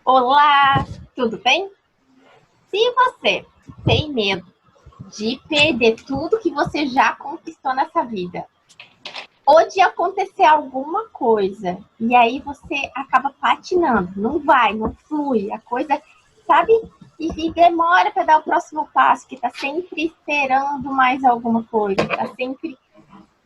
Olá, tudo bem? Se você tem medo de perder tudo que você já conquistou nessa vida, ou de acontecer alguma coisa, e aí você acaba patinando, não vai, não flui, a coisa, sabe? E demora para dar o próximo passo, que tá sempre esperando mais alguma coisa, tá sempre,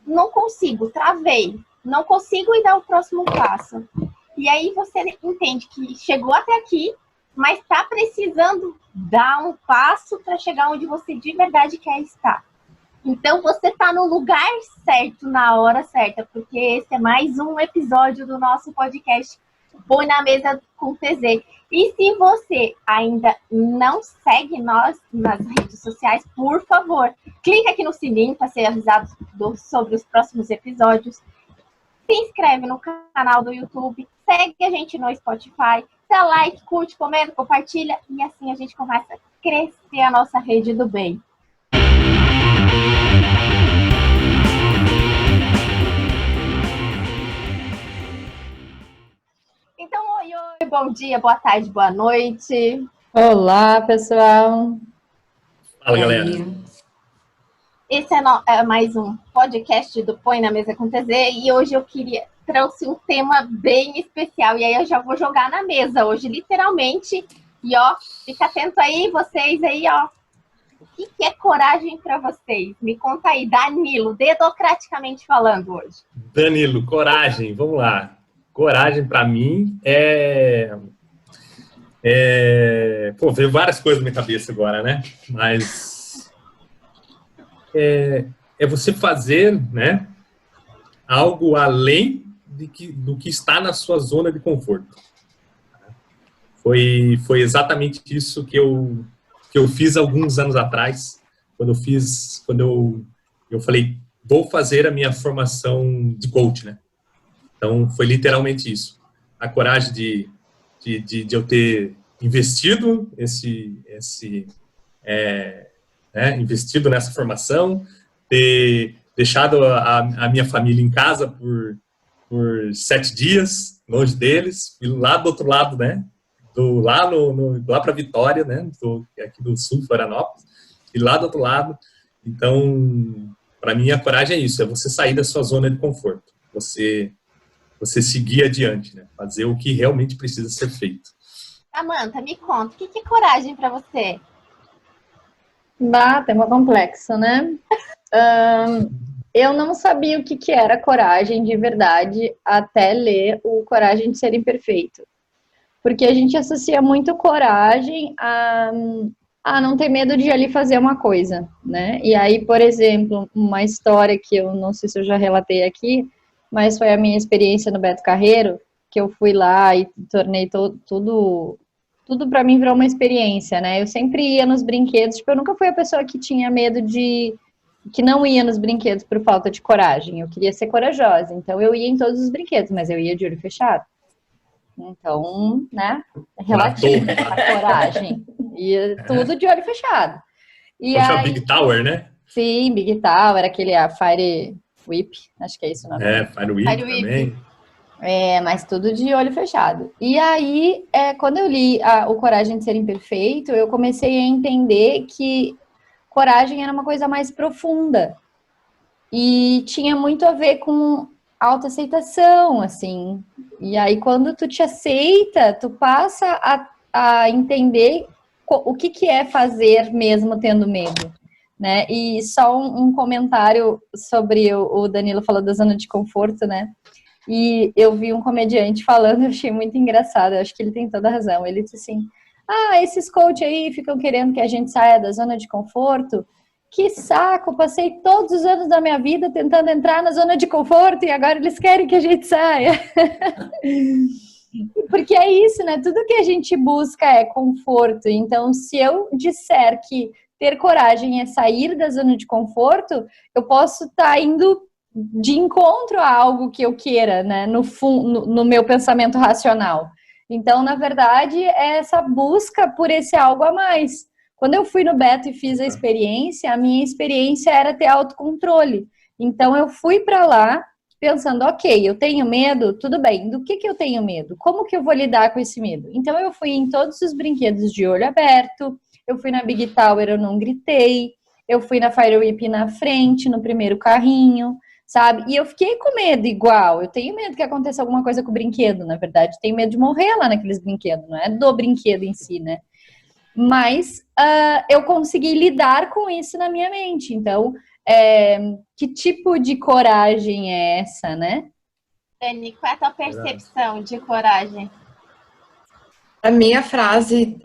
não consigo, travei, não consigo ir dar o próximo passo. E aí você entende que chegou até aqui, mas está precisando dar um passo para chegar onde você de verdade quer estar. Então você está no lugar certo, na hora certa, porque esse é mais um episódio do nosso podcast Põe na Mesa com TZ. E se você ainda não segue nós nas redes sociais, por favor, clique aqui no sininho para ser avisado sobre os próximos episódios. Se inscreve no canal do YouTube, segue a gente no Spotify, dá like, curte, comenta, compartilha e assim a gente começa a crescer a nossa rede do bem. Então, oi, bom dia, boa tarde, boa noite. Olá, pessoal. Fala, galera. Esse é mais um podcast do Põe na Mesa com TZ e hoje eu trouxe um tema bem especial e aí eu já vou jogar na mesa hoje, literalmente. E ó, fica atento aí, vocês aí, ó. O que é coragem para vocês? Me conta aí, Danilo, democraticamente falando hoje. Danilo, coragem, vamos lá. Coragem para mim Pô, veio várias coisas na minha cabeça agora, né? Mas é você fazer, né, algo além do que está na sua zona de conforto. Foi exatamente isso que eu fiz alguns anos atrás, quando eu falei, vou fazer a minha formação de coach, né? Então, foi literalmente isso. A coragem de eu ter investido investido nessa formação, ter deixado a minha família em casa por 7 dias, longe deles, e lá do outro lado, né? Lá para Vitória, né? Aqui do sul, Florianópolis, e lá do outro lado. Então, para mim, a coragem é isso, é você sair da sua zona de conforto. Você seguir adiante, né? Fazer o que realmente precisa ser feito. Samanta, me conta, o que é coragem para você? Tema complexo, né? Eu não sabia o que era coragem de verdade até ler o Coragem de Ser Imperfeito. Porque a gente associa muito coragem a não ter medo de ir ali fazer uma coisa, né? E aí, por exemplo, uma história que eu não sei se eu já relatei aqui, mas foi a minha experiência no Beto Carreiro, que eu fui lá e tornei tudo para mim virou uma experiência, né? Eu sempre ia nos brinquedos, tipo, eu nunca fui a pessoa que tinha medo que não ia nos brinquedos por falta de coragem. Eu queria ser corajosa, então eu ia em todos os brinquedos, mas eu ia de olho fechado. Então, né? Relativo a coragem. Ia tudo de olho fechado. E aí, Big Tower, né? Sim, Big Tower, aquele Fire Whip, acho que é isso o nome. Fire Whip também. Mas tudo de olho fechado. E aí, quando eu li o Coragem de Ser Imperfeito, eu comecei a entender que coragem era uma coisa mais profunda. E tinha muito a ver com autoaceitação, assim. E aí, quando tu te aceita, tu passa a entender o que é fazer mesmo tendo medo. Né? E só um comentário sobre o Danilo falou da zona de conforto, né? E eu vi um comediante falando, eu achei muito engraçado, eu acho que ele tem toda a razão. Ele disse assim, esses coach aí ficam querendo que a gente saia da zona de conforto. Que saco, passei todos os anos da minha vida tentando entrar na zona de conforto e agora eles querem que a gente saia. Porque é isso, né? Tudo que a gente busca é conforto. Então, se eu disser que ter coragem é sair da zona de conforto, eu posso estar indo de encontro a algo que eu queira, né? No meu pensamento racional. Então, na verdade, é essa busca por esse algo a mais. Quando eu fui no Beto e fiz a minha experiência era ter autocontrole. Então, eu fui para lá pensando, ok, eu tenho medo, tudo bem, do que eu tenho medo? Como que eu vou lidar com esse medo? Então eu fui em todos os brinquedos de olho aberto, eu fui na Big Tower, eu não gritei, eu fui na Fire Whip na frente, no primeiro carrinho, sabe? E eu fiquei com medo igual, eu tenho medo que aconteça alguma coisa com o brinquedo, na verdade, tenho medo de morrer lá naqueles brinquedos, não é do brinquedo em si, né? Mas eu consegui lidar com isso na minha mente. Então, que tipo de coragem é essa, né? Dani, qual é a tua percepção de coragem? A minha frase,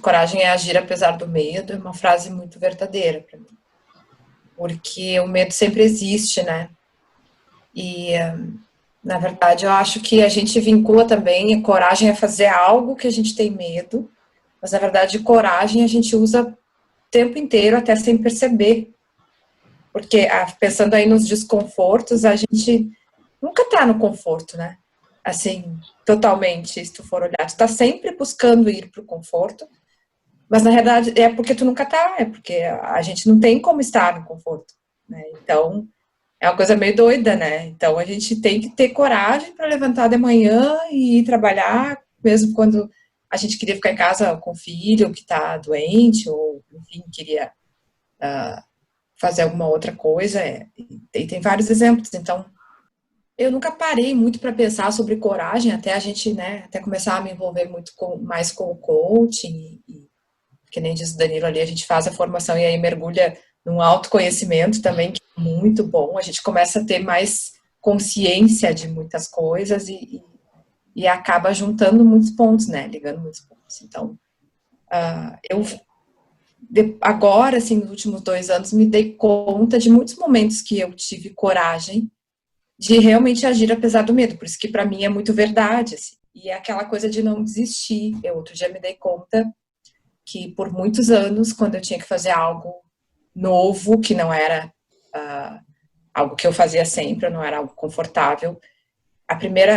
coragem é agir apesar do medo, é uma frase muito verdadeira para mim. Porque o medo sempre existe, né? E, na verdade, eu acho que a gente vincula também a coragem a fazer algo que a gente tem medo, mas, na verdade, coragem a gente usa o tempo inteiro até sem perceber. Porque, pensando aí nos desconfortos, a gente nunca tá no conforto, né? Assim, totalmente, se tu for olhar. Tu tá sempre buscando ir pro conforto, mas, na verdade, é porque tu nunca tá, é porque a gente não tem como estar no conforto, né? Então, é uma coisa meio doida, né? Então, a gente tem que ter coragem para levantar de manhã e ir trabalhar, mesmo quando a gente queria ficar em casa com o filho que tá doente, ou, enfim, queria fazer alguma outra coisa. E tem vários exemplos. Então, eu nunca parei muito para pensar sobre coragem, até a gente, né, até começar a me envolver muito mais com o coaching, que nem diz o Danilo ali, a gente faz a formação e aí mergulha num autoconhecimento também, que é muito bom. A gente começa a ter mais consciência de muitas coisas e acaba juntando muitos pontos, né, ligando muitos pontos. Então, eu agora, assim, nos últimos 2 anos, me dei conta de muitos momentos que eu tive coragem de realmente agir apesar do medo, por isso que para mim é muito verdade, assim. E é aquela coisa de não desistir. Eu outro dia me dei conta que por muitos anos, quando eu tinha que fazer algo novo, que não era algo que eu fazia sempre, não era algo confortável,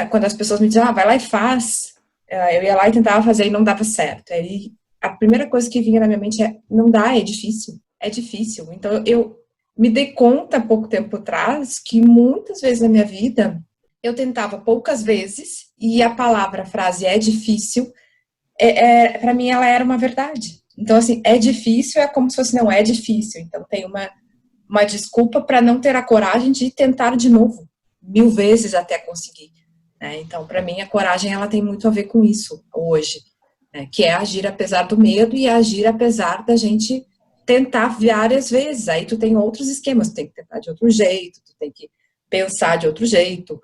quando as pessoas me diziam, vai lá e faz, eu ia lá e tentava fazer e não dava certo. Aí a primeira coisa que vinha na minha mente é, não dá, é difícil. Então eu me dei conta pouco tempo atrás que muitas vezes na minha vida eu tentava poucas vezes e a frase é difícil, para mim ela era uma verdade. Então, assim, é difícil, é como se fosse, não, é difícil. Então, tem uma desculpa para não ter a coragem de tentar de novo, 1000 vezes até conseguir, né? Então, para mim, a coragem, ela tem muito a ver com isso hoje, né? Que é agir apesar do medo e agir apesar da gente tentar várias vezes. Aí tu tem outros esquemas, tu tem que tentar de outro jeito, tu tem que pensar de outro jeito,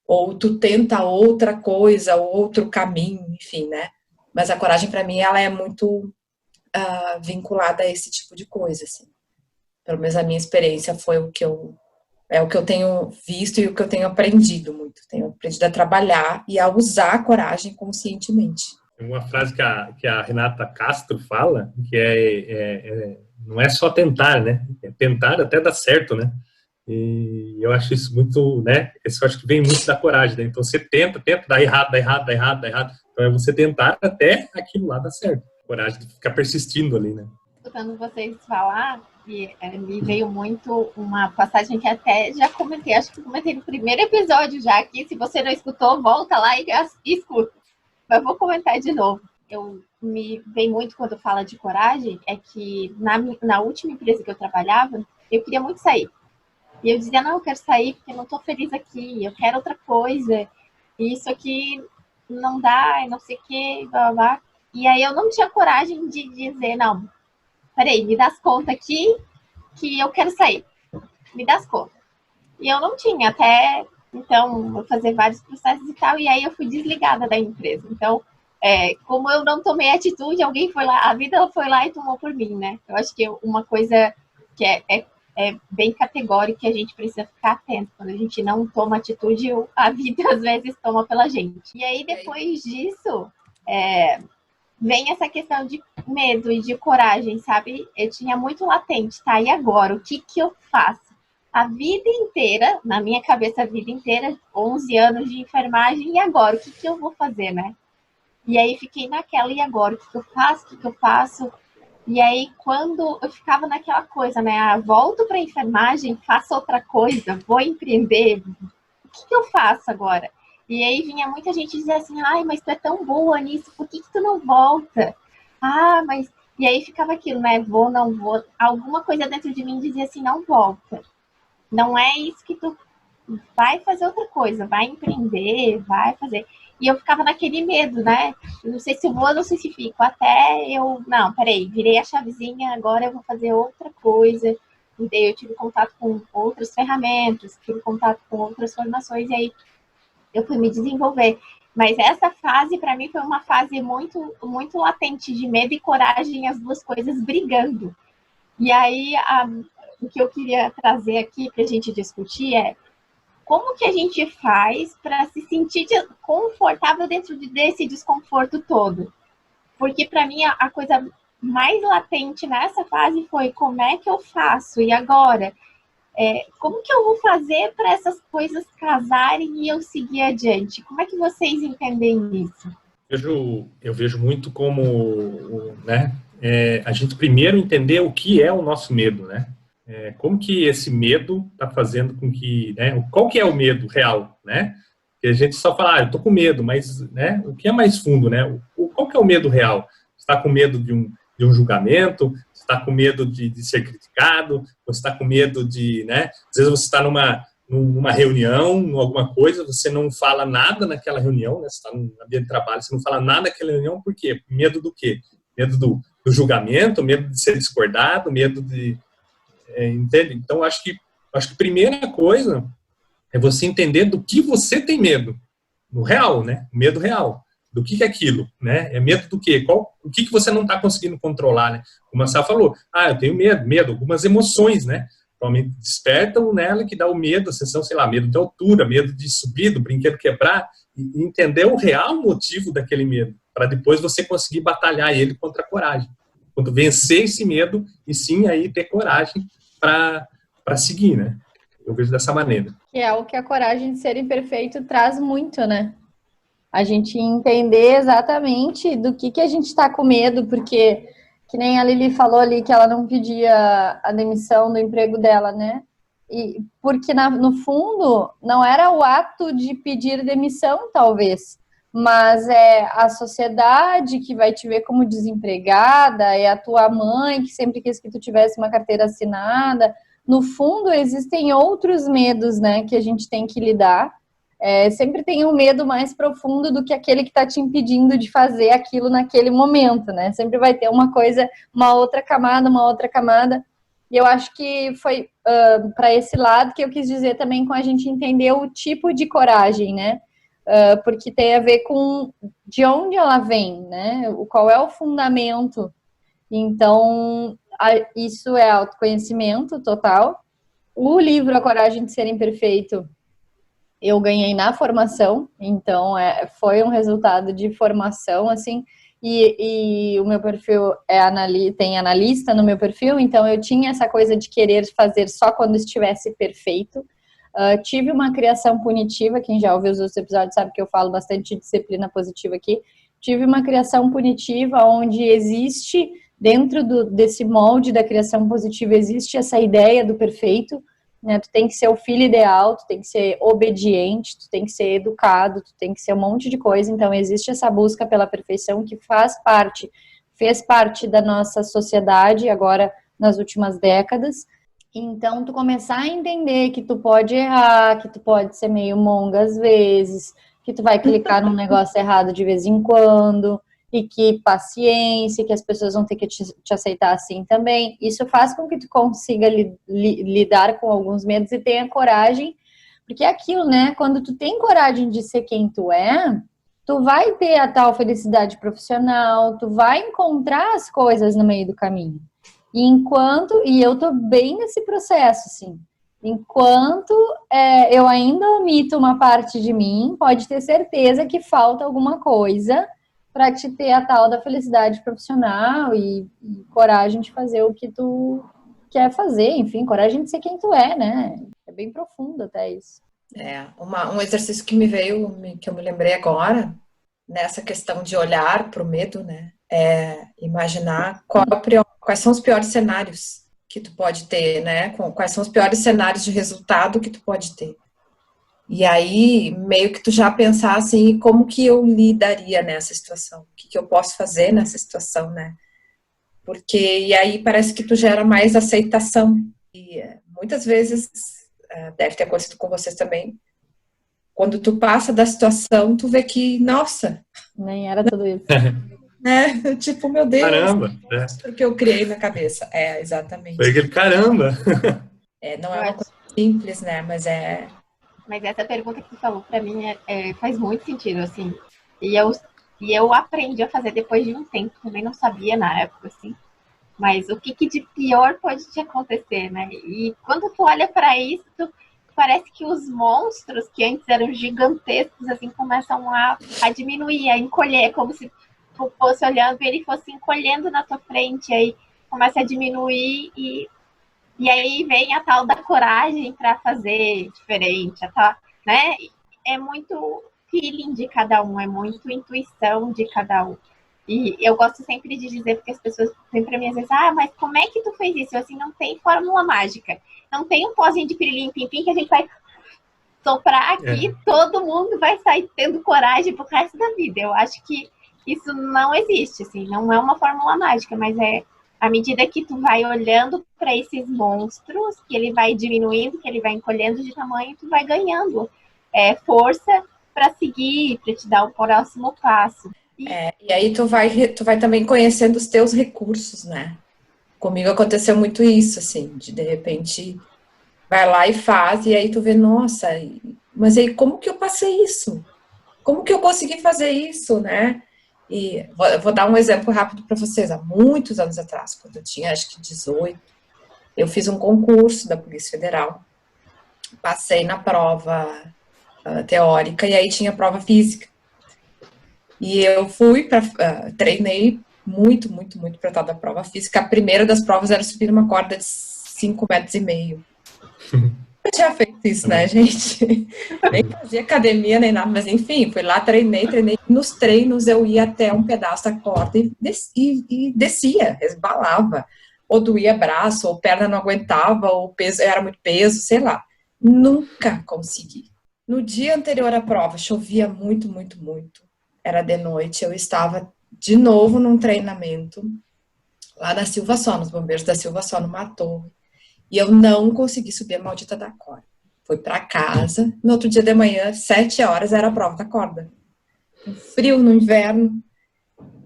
ou tu tenta outra coisa, outro caminho, enfim, né? Mas a coragem, para mim, ela é muito vinculada a esse tipo de coisa, assim. Pelo menos a minha experiência foi o que eu tenho visto e o que eu tenho aprendido muito. Tenho aprendido a trabalhar e a usar a coragem conscientemente. Tem uma frase que a Renata Castro fala, que não é só tentar, né? É tentar até dar certo, né? E eu acho isso muito, né? Isso eu acho que vem muito da coragem, né? Então você tenta, dá errado. Então é você tentar até aquilo lá dar certo. Coragem de ficar persistindo ali, né? Escutando vocês falar, me veio muito uma passagem que até já comentei, acho que comentei no primeiro episódio já aqui. Se você não escutou, volta lá e escuta. Mas vou comentar de novo. Me vem muito quando fala de coragem, é que na última empresa que eu trabalhava, eu queria muito sair. E eu dizia, não, eu quero sair porque eu não tô feliz aqui, eu quero outra coisa. E isso aqui não dá, e não sei o que, blá, blá, blá. E aí eu não tinha coragem de dizer, não, peraí, me dá as contas aqui que eu quero sair. Me dá as contas. E eu não tinha, até então, vou fazer vários processos e tal, e aí eu fui desligada da empresa. Então, como eu não tomei atitude, alguém foi lá, a vida foi lá e tomou por mim, né? Eu acho que uma coisa que é bem categórica que a gente precisa ficar atento. Quando a gente não toma atitude, a vida às vezes toma pela gente. E aí, depois disso, vem essa questão de medo e de coragem, sabe? Eu tinha muito latente, tá? E agora? O que eu faço? A vida inteira, na minha cabeça, a vida inteira, 11 anos de enfermagem, e agora? O que eu vou fazer, né? E aí fiquei naquela, e agora? O que eu faço? E aí, quando eu ficava naquela coisa, né? Ah, volto para a enfermagem, faço outra coisa, vou empreender, o que eu faço agora? E aí vinha muita gente dizer assim, ai, mas tu é tão boa nisso, por que tu não volta? Ah, mas... E aí ficava aquilo, né? Vou, não vou. Alguma coisa dentro de mim dizia assim, não volta. Não é isso que tu vai fazer outra coisa, vai empreender, vai fazer. E eu ficava naquele medo, né? Eu não sei se eu vou, não sei se fico. Até eu, não, peraí, virei a chavezinha, agora eu vou fazer outra coisa. E daí eu tive contato com outras ferramentas, tive contato com outras formações, e aí eu fui me desenvolver. Mas essa fase, para mim, foi uma fase muito, muito latente de medo e coragem, as duas coisas brigando. E aí, o que eu queria trazer aqui para a gente discutir é como que a gente faz para se sentir confortável dentro desse desconforto todo? Porque para mim a coisa mais latente nessa fase foi como é que eu faço e agora? Como que eu vou fazer para essas coisas casarem e eu seguir adiante? Como é que vocês entendem isso? Eu vejo muito como, né, a gente primeiro entender o que é o nosso medo, né? Como que esse medo está fazendo com que, né, qual que é o medo real, né? Que a gente só fala, eu tô com medo, mas, né, o que é mais fundo, né? Qual que é o medo real? Você está com medo de um julgamento? Você está com medo de ser criticado? Você está com medo de, né? Às vezes você está numa reunião, em alguma coisa, você não fala nada naquela reunião, né? Você está no ambiente de trabalho, você não fala nada naquela reunião, por quê? Medo do quê? Medo do julgamento, medo de ser discordado, medo de... entende? Então, acho que a primeira coisa é você entender do que você tem medo, no real, né? Medo real. Do que é aquilo, né? É medo do quê? O que você não está conseguindo controlar, né? Como a Sá falou, eu tenho medo, algumas emoções, né? Provavelmente despertam nela que dá o medo, a sensação, sei lá, medo de altura, medo de subir, do brinquedo quebrar, e entender o real motivo daquele medo, para depois você conseguir batalhar ele contra a coragem. Quando vencer esse medo, e sim aí ter coragem para seguir, né? Eu vejo dessa maneira. Que é o que a coragem de ser imperfeito traz muito, né? A gente entender exatamente do que a gente está com medo, porque, que nem a Lili falou ali, que ela não pedia a demissão do emprego dela, né? E porque, no fundo, não era o ato de pedir demissão, talvez, mas é a sociedade que vai te ver como desempregada, é a tua mãe que sempre quis que tu tivesse uma carteira assinada. No fundo, existem outros medos, né, que a gente tem que lidar. Sempre tem um medo mais profundo do que aquele que está te impedindo de fazer aquilo naquele momento, né? Sempre vai ter uma coisa, uma outra camada. E eu acho que foi para esse lado que eu quis dizer também com a gente entender o tipo de coragem, né? Porque tem a ver com de onde ela vem, né? Qual é o fundamento. Então, isso é autoconhecimento total. O livro A Coragem de Ser Imperfeito eu ganhei na formação, então foi um resultado de formação, assim, e o meu perfil tem analista no meu perfil, então eu tinha essa coisa de querer fazer só quando estivesse perfeito. Tive uma criação punitiva, quem já ouviu os outros episódios sabe que eu falo bastante de disciplina positiva aqui. Tive uma criação punitiva onde existe, dentro desse molde da criação positiva, existe essa ideia do perfeito, né? Tu tem que ser o filho ideal, tu tem que ser obediente, tu tem que ser educado, tu tem que ser um monte de coisa. Então existe essa busca pela perfeição que fez parte da nossa sociedade agora nas últimas décadas. Então tu começar a entender que tu pode errar, que tu pode ser meio monga às vezes, que tu vai clicar num negócio errado de vez em quando, e que paciência, que as pessoas vão ter que te aceitar assim também. Isso faz com que tu consiga lidar com alguns medos e tenha coragem, porque é aquilo, né? Quando tu tem coragem de ser quem tu é, tu vai ter a tal felicidade profissional, tu vai encontrar as coisas no meio do caminho. E eu tô bem nesse processo, assim. Enquanto eu ainda omito uma parte de mim, pode ter certeza que falta alguma coisa para te ter a tal da felicidade profissional e coragem de fazer o que tu quer fazer, enfim, coragem de ser quem tu é, né? É bem profundo até isso. Um exercício que me veio, que eu me lembrei agora, nessa questão de olhar para o medo, né? É imaginar qual quais são os piores cenários que tu pode ter, né? Quais são os piores cenários de resultado que tu pode ter. E aí, meio que tu já pensar assim, como que eu lidaria nessa situação? O que eu posso fazer nessa situação, né? Porque, e aí parece que tu gera mais aceitação. E muitas vezes, deve ter acontecido com vocês também, quando tu passa da situação, tu vê que, nossa... Nem era tudo isso. Né? Tipo, meu Deus, Caramba! porque eu criei na cabeça. Exatamente. Foi aquele caramba! Não é uma coisa simples, né? Mas Mas essa pergunta que tu falou pra mim faz muito sentido, assim. E eu aprendi a fazer depois de um tempo, também não sabia na época, assim. Mas o que de pior pode te acontecer, né? E quando tu olha pra isso, parece que os monstros que antes eram gigantescos, assim, começam a diminuir, a encolher, como se tu fosse olhando e ele fosse encolhendo na tua frente, aí começa a diminuir e aí vem a tal da coragem para fazer diferente, né? É muito feeling de cada um, é muito intuição de cada um. E eu gosto sempre de dizer, porque as pessoas vêm para mim às vezes, mas como é que tu fez isso? Eu, assim, não tem fórmula mágica. Não tem um pozinho de pirilim pim-pim que a gente vai soprar aqui, todo mundo vai sair tendo coragem pro resto da vida. Eu acho que isso não existe, assim, não é uma fórmula mágica, mas é à medida que tu vai olhando para esses monstros, que ele vai diminuindo, que ele vai encolhendo de tamanho, tu vai ganhando força para seguir, para te dar o próximo passo. E aí tu vai também conhecendo os teus recursos, né? Comigo aconteceu muito isso, assim, de repente vai lá e faz, e aí tu vê, nossa, mas aí como que eu passei isso? Como que eu consegui fazer isso, né? E vou dar um exemplo rápido para vocês. Há muitos anos atrás, quando eu tinha acho que 18, eu fiz um concurso da Polícia Federal, passei na prova teórica e aí tinha prova física. E eu fui treinei muito para tal da prova física. A primeira das provas era subir uma corda de 5,5 metros. Eu tinha feito isso, né, gente? Nem fazia academia, nem nada, mas enfim, fui lá, treinei. Nos treinos eu ia até um pedaço da corda e descia, resbalava. Ou doía braço, ou perna não aguentava, ou peso, era muito peso, sei lá. Nunca consegui. No dia anterior à prova, chovia muito. Era de noite, eu estava de novo num treinamento lá na Silva Só, nos bombeiros da Silva Só, numa torre. E eu não consegui subir a maldita da corda. Fui para casa, no outro dia de manhã, 7 horas, era a prova da corda. Um frio no inverno.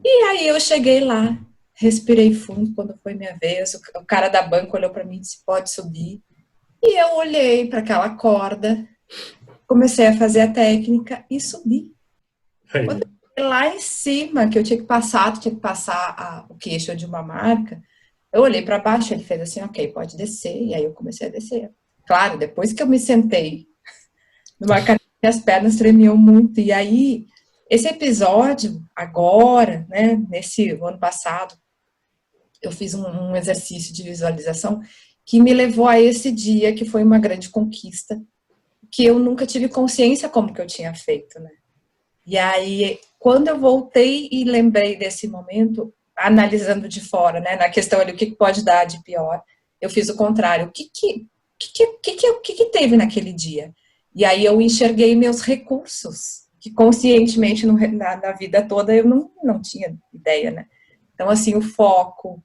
E aí eu cheguei lá, respirei fundo quando foi minha vez. O cara da banca olhou para mim e disse, pode subir. E eu olhei para aquela corda, comecei a fazer a técnica e subi. Quando eu cheguei lá em cima, que eu tinha que passar o queixo de uma marca, eu olhei para baixo, ele fez assim, ok, pode descer, e aí eu comecei a descer. Claro, depois que eu me sentei numa cadeira, as pernas tremiam muito, e aí, esse episódio, agora, né, no ano passado, eu fiz um exercício de visualização que me levou a esse dia, que foi uma grande conquista, que eu nunca tive consciência como que eu tinha feito, né. E aí, quando eu voltei e lembrei desse momento, analisando de fora, né, na questão ali, o que pode dar de pior, eu fiz o contrário. O que teve naquele dia? E aí eu enxerguei meus recursos, que conscientemente na vida toda eu não tinha ideia, né? Então, assim, o foco,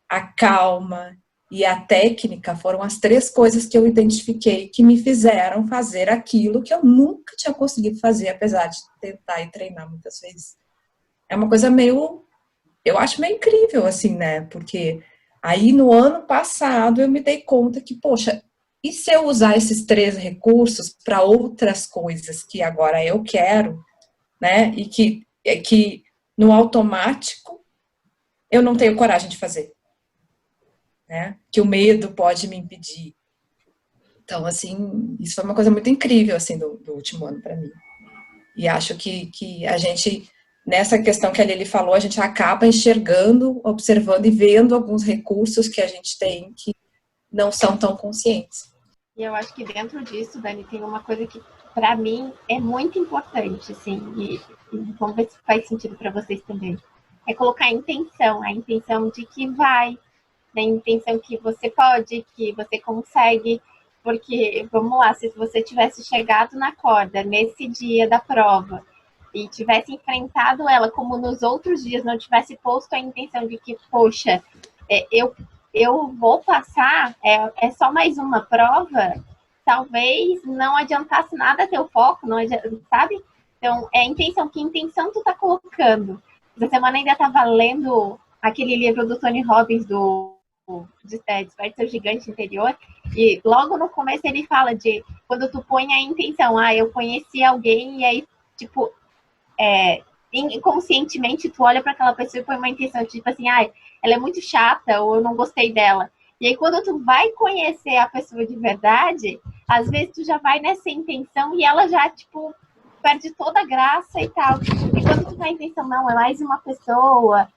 a calma e a técnica foram as 3 coisas que eu identifiquei que me fizeram fazer aquilo que eu nunca tinha conseguido fazer, apesar de tentar e treinar muitas vezes. É uma coisa eu acho meio incrível, assim, né? Porque aí no ano passado eu me dei conta que, poxa, e se eu usar esses 3 recursos para outras coisas que agora eu quero, né? E que no automático eu não tenho coragem de fazer, né? Que o medo pode me impedir. Então, assim, isso foi uma coisa muito incrível, assim, do último ano para mim. E acho que a gente... Nessa questão que a Lili falou, a gente acaba enxergando, observando e vendo alguns recursos que a gente tem que não são tão conscientes. E eu acho que dentro disso, Dani, tem uma coisa que, para mim, é muito importante, assim, e vamos ver se faz sentido para vocês também. É colocar a intenção de que vai, da intenção que você pode, que você consegue. Porque, vamos lá, se você tivesse chegado na corda nesse dia da prova e tivesse enfrentado ela como nos outros dias, não tivesse posto a intenção de que, poxa, eu vou passar, é só mais uma prova, talvez não adiantasse nada teu foco, não adianta, sabe? Então, é a intenção. Que intenção tu tá colocando? Essa semana ainda tava lendo aquele livro do Tony Robbins, Desperte Seu Gigante Interior, e logo no começo ele fala de quando tu põe a intenção, eu conheci alguém, e aí, tipo, inconscientemente tu olha para aquela pessoa e põe uma intenção, tipo assim, ela é muito chata, ou eu não gostei dela. E aí quando tu vai conhecer a pessoa de verdade, às vezes tu já vai nessa intenção e ela já, tipo, perde toda a graça e tal. E quando tu vai a intenção, não, é mais uma pessoa,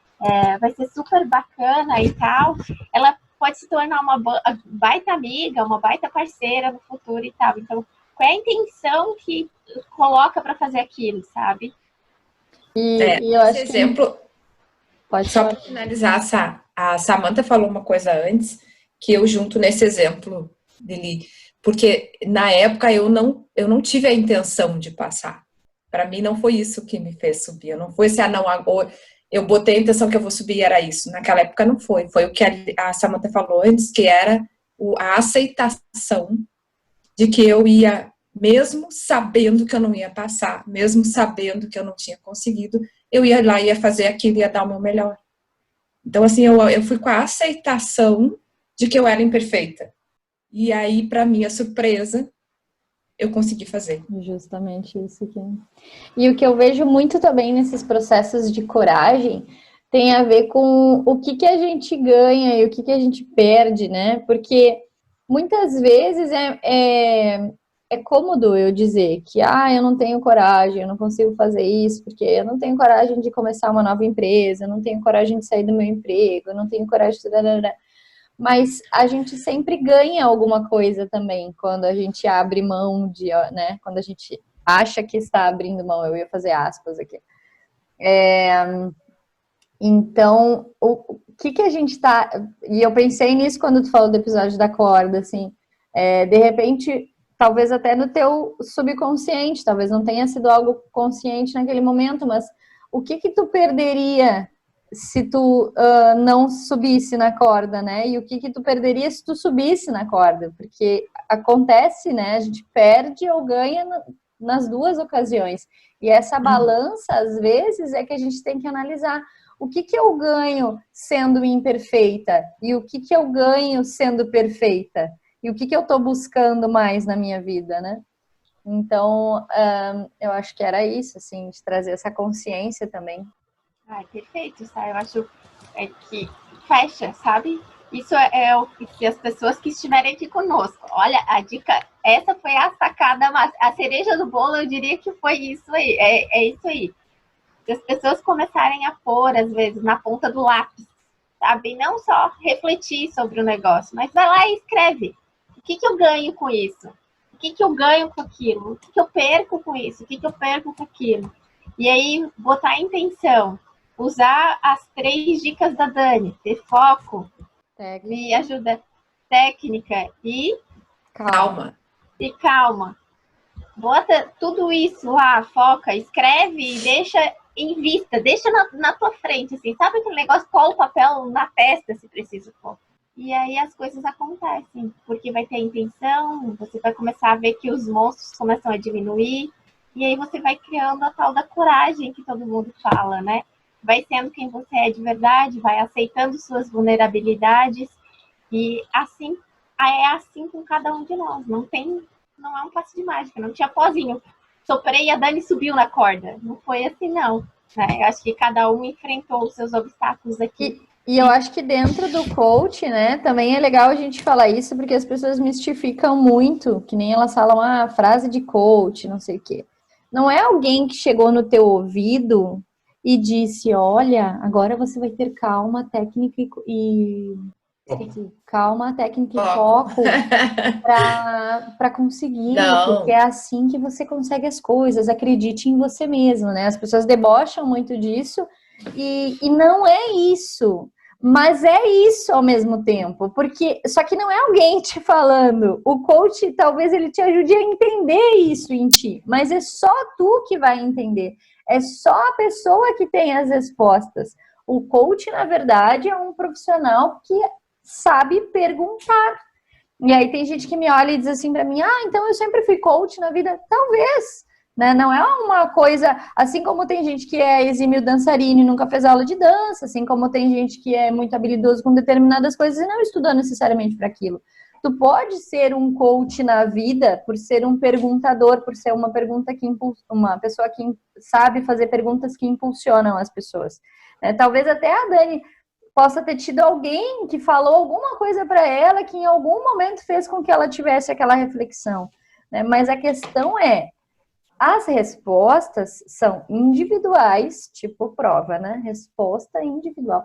vai ser super bacana e tal, ela pode se tornar uma baita amiga, uma baita parceira no futuro e tal. Então, qual é a intenção que coloca para fazer aquilo, sabe? E eu acho esse exemplo, pode só para finalizar, a Samantha falou uma coisa antes, que eu junto nesse exemplo dele, porque na época eu não tive a intenção de passar. Para mim não foi isso que me fez subir. Não foi assim, eu botei a intenção que eu vou subir e era isso. Naquela época não foi. Foi o que a Samantha falou antes, que era a aceitação de que eu ia, mesmo sabendo que eu não ia passar, mesmo sabendo que eu não tinha conseguido, eu ia lá, ia fazer aquilo, ia dar o meu melhor. Então, assim, eu fui com a aceitação de que eu era imperfeita. E aí, para minha surpresa, eu consegui fazer. Justamente isso aqui. E o que eu vejo muito também nesses processos de coragem tem a ver com o que a gente ganha e o que a gente perde, né? Porque muitas vezes é cômodo eu dizer que eu não tenho coragem, eu não consigo fazer isso, porque eu não tenho coragem de começar uma nova empresa, eu não tenho coragem de sair do meu emprego, eu não tenho coragem de... Mas a gente sempre ganha alguma coisa também quando a gente abre mão de, né? Quando a gente acha que está abrindo mão, eu ia fazer aspas aqui. Então, o que a gente está... E eu pensei nisso quando tu falou do episódio da corda, assim. De repente, talvez até no teu subconsciente, talvez não tenha sido algo consciente naquele momento, mas o que tu perderia se tu não subisse na corda, né? E o que tu perderia se tu subisse na corda? Porque acontece, né? A gente perde ou ganha nas duas ocasiões. E essa balança, às vezes, é que a gente tem que analisar. O que eu ganho sendo imperfeita? E o que eu ganho sendo perfeita? E o que eu tô buscando mais na minha vida, né? Então, eu acho que era isso, assim, de trazer essa consciência também. Perfeito, tá? Eu acho que fecha, sabe? Isso é o que as pessoas que estiverem aqui conosco. Olha, a dica, essa foi a sacada, a cereja do bolo, eu diria que foi isso aí. É isso aí. Se as pessoas começarem a pôr, às vezes, na ponta do lápis, sabe? Não só refletir sobre o negócio, mas vai lá e escreve. O que eu ganho com isso? O que eu ganho com aquilo? O que eu perco com isso? O que eu perco com aquilo? E aí, botar a intenção. Usar as 3 dicas da Dani. Ter foco, me ajuda, técnica e calma. E calma. Bota tudo isso lá, foca, escreve e deixa em vista, deixa na tua frente, assim. Sabe aquele negócio, cola o papel na testa, se preciso for. E aí as coisas acontecem, porque vai ter a intenção, você vai começar a ver que os monstros começam a diminuir, e aí você vai criando a tal da coragem que todo mundo fala, né? Vai sendo quem você é de verdade, vai aceitando suas vulnerabilidades, e assim, é assim com cada um de nós. Não é um passe de mágica, não tinha pozinho. Soprei e a Dani subiu na corda. Não foi assim, não. Né? Eu acho que cada um enfrentou os seus obstáculos aqui. E eu acho que dentro do coach, né, também é legal a gente falar isso, porque as pessoas mistificam muito, que nem elas falam, frase de coach, não sei o quê. Não é alguém que chegou no teu ouvido e disse, olha, agora você vai ter calma, técnica e foco para conseguir, porque é assim que você consegue as coisas, acredite em você mesmo, né? As pessoas debocham muito disso e não é isso. Mas é isso ao mesmo tempo, porque só que não é alguém te falando. O coach talvez ele te ajude a entender isso em ti, mas é só tu que vai entender. É só a pessoa que tem as respostas. O coach, na verdade, é um profissional que sabe perguntar. E aí tem gente que me olha e diz assim pra mim: ah, então eu sempre fui coach na vida. Talvez, né? Não é uma coisa, assim como tem gente que é exímio dançarino e nunca fez aula de dança, assim como tem gente que é muito habilidoso com determinadas coisas e não estudou necessariamente para aquilo. Tu pode ser um coach na vida por ser um perguntador, por ser uma pessoa que sabe fazer perguntas que impulsionam as pessoas. Né? Talvez até a Dani possa ter tido alguém que falou alguma coisa para ela que em algum momento fez com que ela tivesse aquela reflexão. Né? Mas a questão é, as respostas são individuais, tipo prova, né? Resposta individual.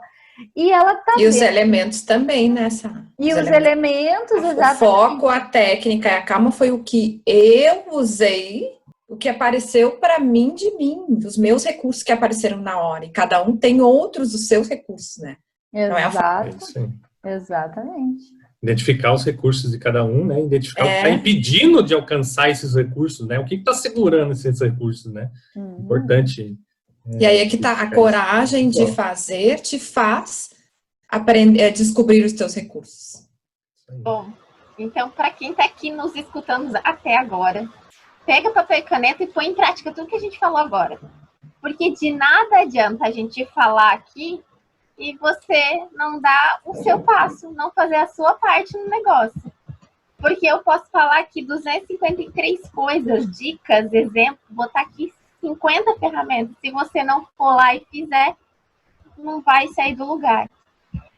E ela tá E os elementos também, né, Sá? E os elementos, exatamente. O foco, a técnica e a calma foi o que eu usei, o que apareceu para mim de mim, dos meus recursos que apareceram na hora. E cada um tem outros dos seus recursos, né? Exato. É isso aí. Exatamente. Identificar os recursos de cada um, né? Identificar o que está impedindo de alcançar esses recursos, né? O que está segurando esses recursos, né? Importante. E aí é que tá, a coragem de fazer te faz aprender, descobrir os teus recursos. Bom, então para quem está aqui nos escutando até agora, pega papel e caneta e põe em prática tudo que a gente falou agora. Porque de nada adianta a gente falar aqui e você não dar o seu passo, não fazer a sua parte no negócio. Porque eu posso falar aqui 253 coisas, dicas, exemplos, botar aqui 50 ferramentas. Se você não for lá e fizer, não vai sair do lugar.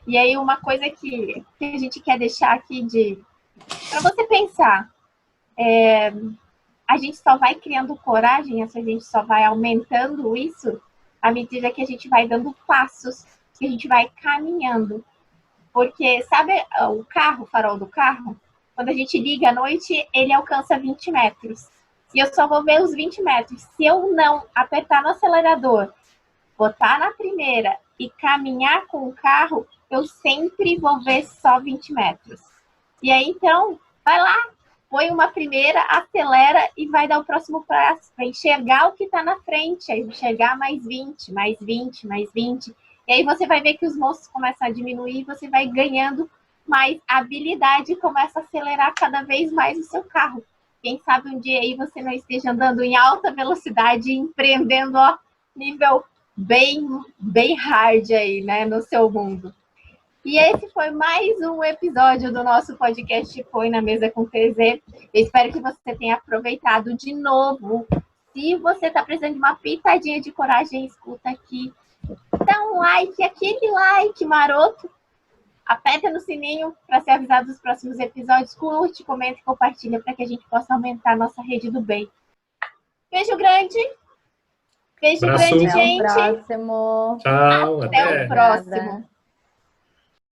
E aí uma coisa que a gente quer deixar aqui para você pensar, a gente só vai criando coragem, a gente só vai aumentando isso à medida que a gente vai dando passos, que a gente vai caminhando. Porque, sabe o carro, o farol do carro? Quando a gente liga à noite, ele alcança 20 metros. E eu só vou ver os 20 metros. Se eu não apertar no acelerador, botar na primeira e caminhar com o carro, eu sempre vou ver só 20 metros. E aí, então, vai lá, põe uma primeira, acelera e vai dar o próximo passo, para enxergar o que está na frente, aí enxergar mais 20, mais 20, mais 20. E aí você vai ver que os moços começam a diminuir, você vai ganhando mais habilidade e começa a acelerar cada vez mais o seu carro. Quem sabe um dia aí você não esteja andando em alta velocidade, empreendendo a nível bem hard aí, né, no seu mundo. E esse foi mais um episódio do nosso podcast Põe na Mesa com TZ. Eu espero que você tenha aproveitado de novo. Se você está precisando de uma pitadinha de coragem, escuta aqui. Dá um like, aquele like maroto. Aperta no sininho para ser avisado dos próximos episódios. Curte, comenta e compartilha para que a gente possa aumentar a nossa rede do bem. Beijo grande. Beijo grande, gente. Até o próximo. Tchau. Até o próximo.